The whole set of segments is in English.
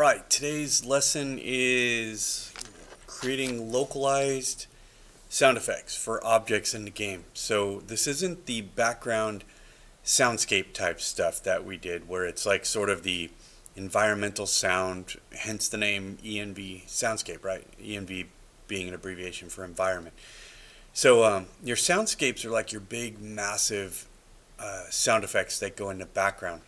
Alright, today's lesson is creating localized sound effects for objects in the game. So this isn't the background soundscape type stuff that we did where it's like sort of the environmental sound, hence the name ENV soundscape, right? ENV being an abbreviation for environment. So your soundscapes are like your big massive sound effects that go in the background.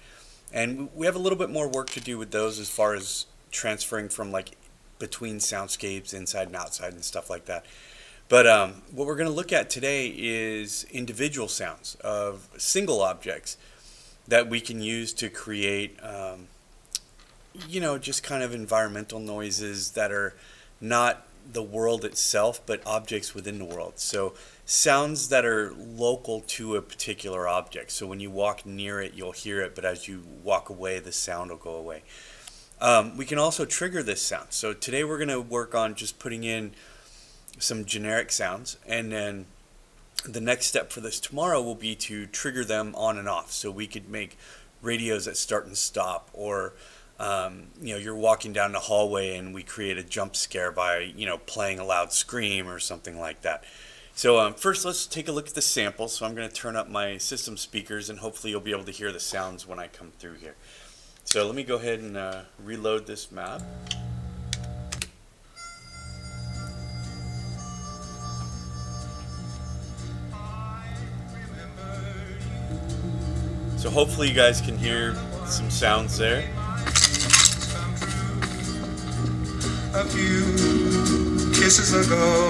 And we have a little bit more work to do with those as far as transferring from like between soundscapes, inside and outside and stuff like that. But what we're going to look at today is individual sounds of single objects that we can use to create, just kind of environmental noises that are not the world itself, but objects within the world. So sounds that are local to a particular object. So when you walk near it, you'll hear it, but as you walk away, the sound will go away. We can also trigger this sound. So today we're going to work on just putting in some generic sounds, and then the next step for this tomorrow will be to trigger them on and off. So we could make radios that start and stop, or you're walking down the hallway and we create a jump scare by playing a loud scream or something like that. So first let's take a look at the sample. So I'm going to turn up my system speakers and hopefully you'll be able to hear the sounds when I come through here. So let me go ahead and reload this map. So hopefully you guys can hear some sounds there. A few kisses ago,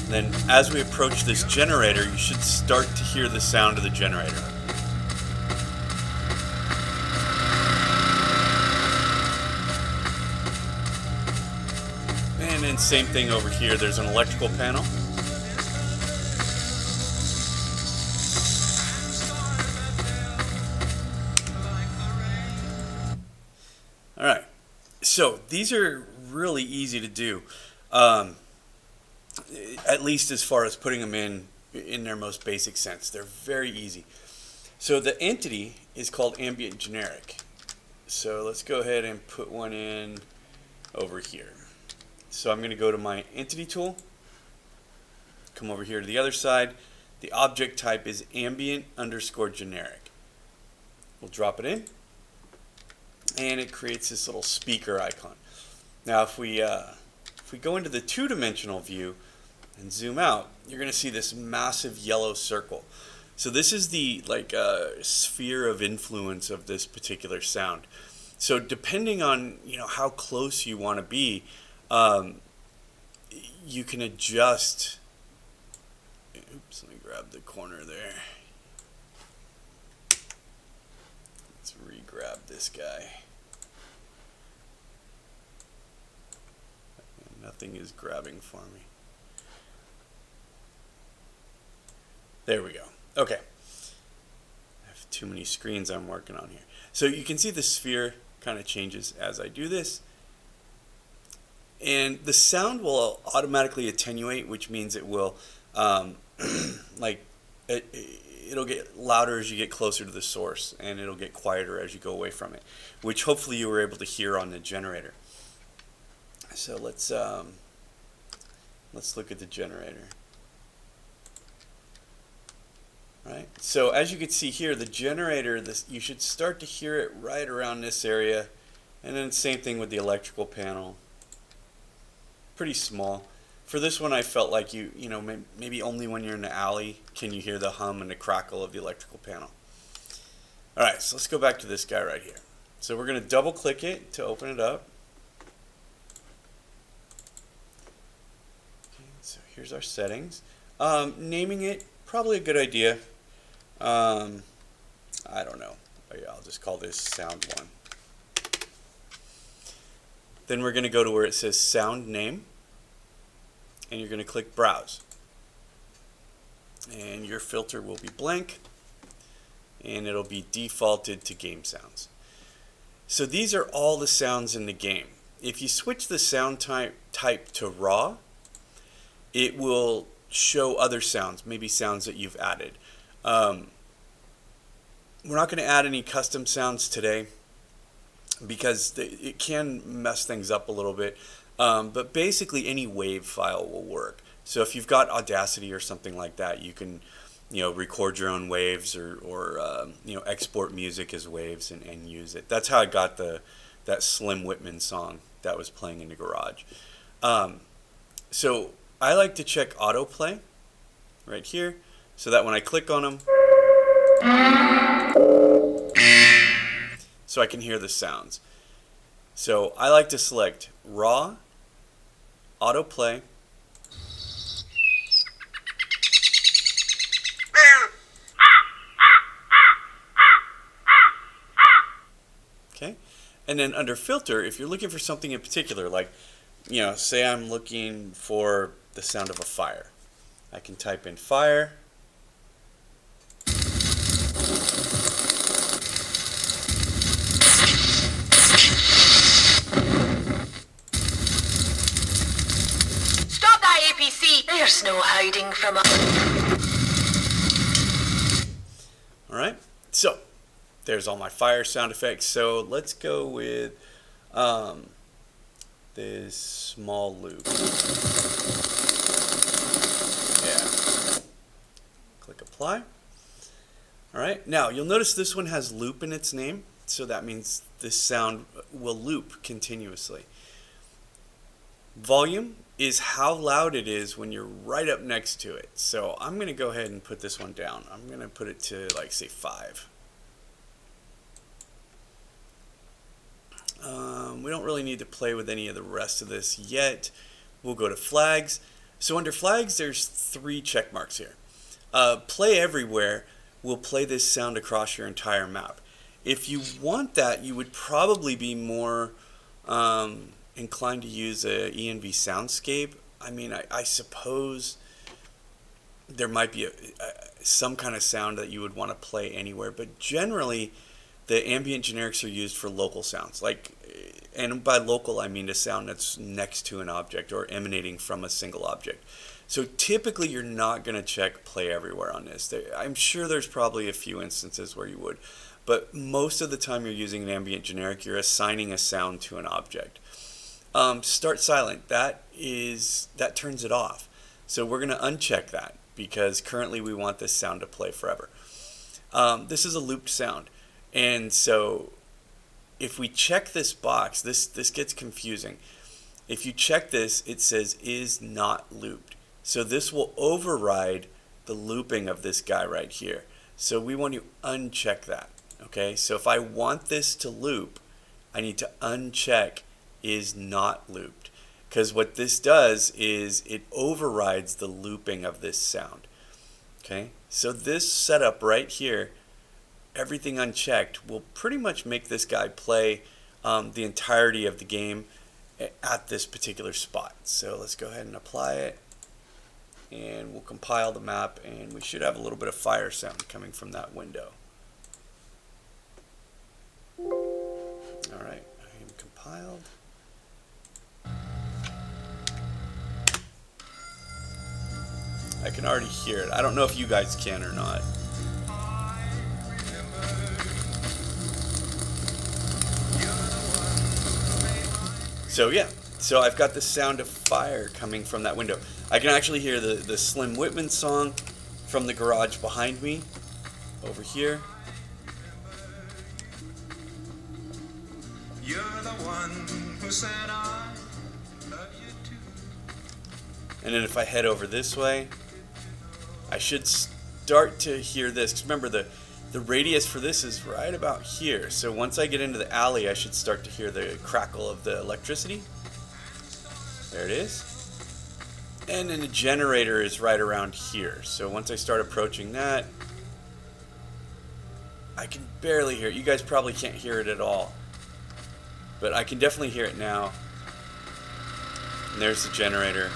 Then as we approach this generator, you should start to hear the sound of the generator. And then same thing over here, there's an electrical panel. Alright, so these are really easy to do. At least as far as putting them in their most basic sense. They're very easy. So the entity is called Ambient Generic. So let's go ahead and put one in over here. So I'm going to go to my entity tool, come over here to the other side. The object type is ambient_generic. We'll drop it in, and it creates this little speaker icon. Now if we go into the two-dimensional view and zoom out, you're going to see this massive yellow circle. So this is the sphere of influence of this particular sound. So depending on how close you want to be, you can adjust. Oops, let me grab the corner there. Let's re-grab this guy. Nothing is grabbing for me. There we go. Okay. I have too many screens I'm working on here. So you can see the sphere kind of changes as I do this. And the sound will automatically attenuate, which means it will it'll get louder as you get closer to the source, and it'll get quieter as you go away from it, which hopefully you were able to hear on the generator. So let's look at the generator. Right. So as you can see here, the generator, you should start to hear it right around this area, and then same thing with the electrical panel. Pretty small. For this one, I felt like maybe only when you're in the alley can you hear the hum and the crackle of the electrical panel. All right, so let's go back to this guy right here. So we're going to double click it to open it up. So here's our settings. Naming it, probably a good idea. I don't know. I'll just call this sound 1. Then we're going to go to where it says sound name, and you're going to click browse. And your filter will be blank, and it'll be defaulted to game sounds. So these are all the sounds in the game. If you switch the sound type to raw, it will show other sounds, maybe sounds that you've added. We're not going to add any custom sounds today because it can mess things up a little bit. But basically, any wave file will work. So if you've got Audacity or something like that, you can, record your own waves or export music as waves and use it. That's how I got that Slim Whitman song that was playing in the garage. So I like to check autoplay right here, so that when I click on them, so I can hear the sounds. So I like to select raw, autoplay, okay, and then under filter, if you're looking for something in particular, like, say I'm looking for the sound of a fire, I can type in fire. APC, there's no hiding from us. Alright, so there's all my fire sound effects. So let's go with this small loop. Yeah. Click apply. Alright, now you'll notice this one has loop in its name, so that means this sound will loop continuously. Volume is how loud it is when you're right up next to it. So I'm going to go ahead and put this one down. I'm going to put it to, like, say 5. We don't really need to play with any of the rest of this yet. We'll go to flags. So under flags, there's 3 check marks here. Play everywhere will play this sound across your entire map. If you want that, you would probably be more inclined to use a ENV soundscape. I mean, I suppose there might be some kind of sound that you would want to play anywhere, but generally the ambient generics are used for local sounds, and by local I mean a sound that's next to an object or emanating from a single object. So typically you're not going to check play everywhere on this. I'm sure there's probably a few instances where you would, but most of the time you're using an ambient generic, you're assigning a sound to an object. Start silent, that turns it off. So we're going to uncheck that because currently we want this sound to play forever. This is a looped sound, and so if we check this box, this gets confusing. If you check this, it says is not looped. So this will override the looping of this guy right here. So we want to uncheck that. Okay, so if I want this to loop, I need to uncheck is not looped, because what this does is it overrides the looping of this sound. Okay, so this setup right here, everything unchecked, will pretty much make this guy play the entirety of the game at this particular spot. So let's go ahead and apply it, and we'll compile the map, and we should have a little bit of fire sound coming from that window. Alright, I am compiled. I can already hear it. I don't know if you guys can or not. So yeah, so I've got the sound of fire coming from that window. I can actually hear the Slim Whitman song from the garage behind me over here. You're the one who said I love you too. And then if I head over this way, I should start to hear this. 'Cause remember, the radius for this is right about here. So once I get into the alley, I should start to hear the crackle of the electricity. There it is. And then the generator is right around here. So once I start approaching that, I can barely hear it. You guys probably can't hear it at all, but I can definitely hear it now. And there's the generator.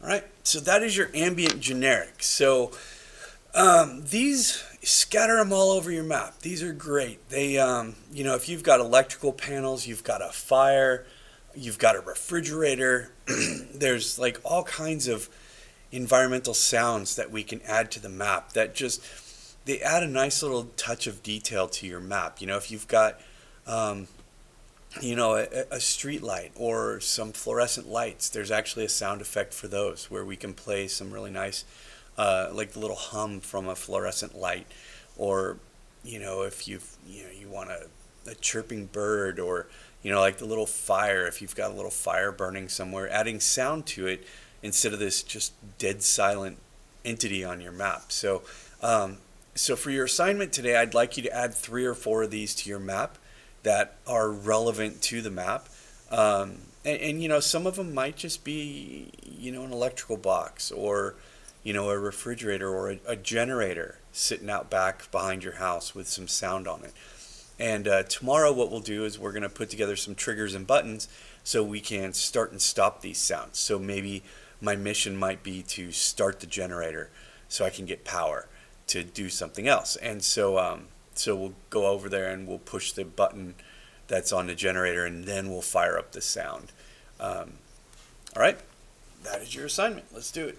Alright, so that is your ambient generic. So these, scatter them all over your map. These are great. They, if you've got electrical panels, you've got a fire, you've got a refrigerator, there's like all kinds of environmental sounds that we can add to the map that just, they add a nice little touch of detail to your map. You know, if you've got, a street light or some fluorescent lights, there's actually a sound effect for those where we can play some really nice, like the little hum from a fluorescent light, or if you want a chirping bird, or like the little fire, if you've got a little fire burning somewhere, adding sound to it instead of this just dead silent entity on your map. So for your assignment today, I'd like you to add 3 or 4 of these to your map that are relevant to the map. And some of them might just be, an electrical box, or, a refrigerator, or a generator sitting out back behind your house with some sound on it. And tomorrow what we'll do is we're going to put together some triggers and buttons so we can start and stop these sounds. So maybe my mission might be to start the generator so I can get power to do something else. And so we'll go over there and we'll push the button that's on the generator, and then we'll fire up the sound. All right, that is your assignment. Let's do it.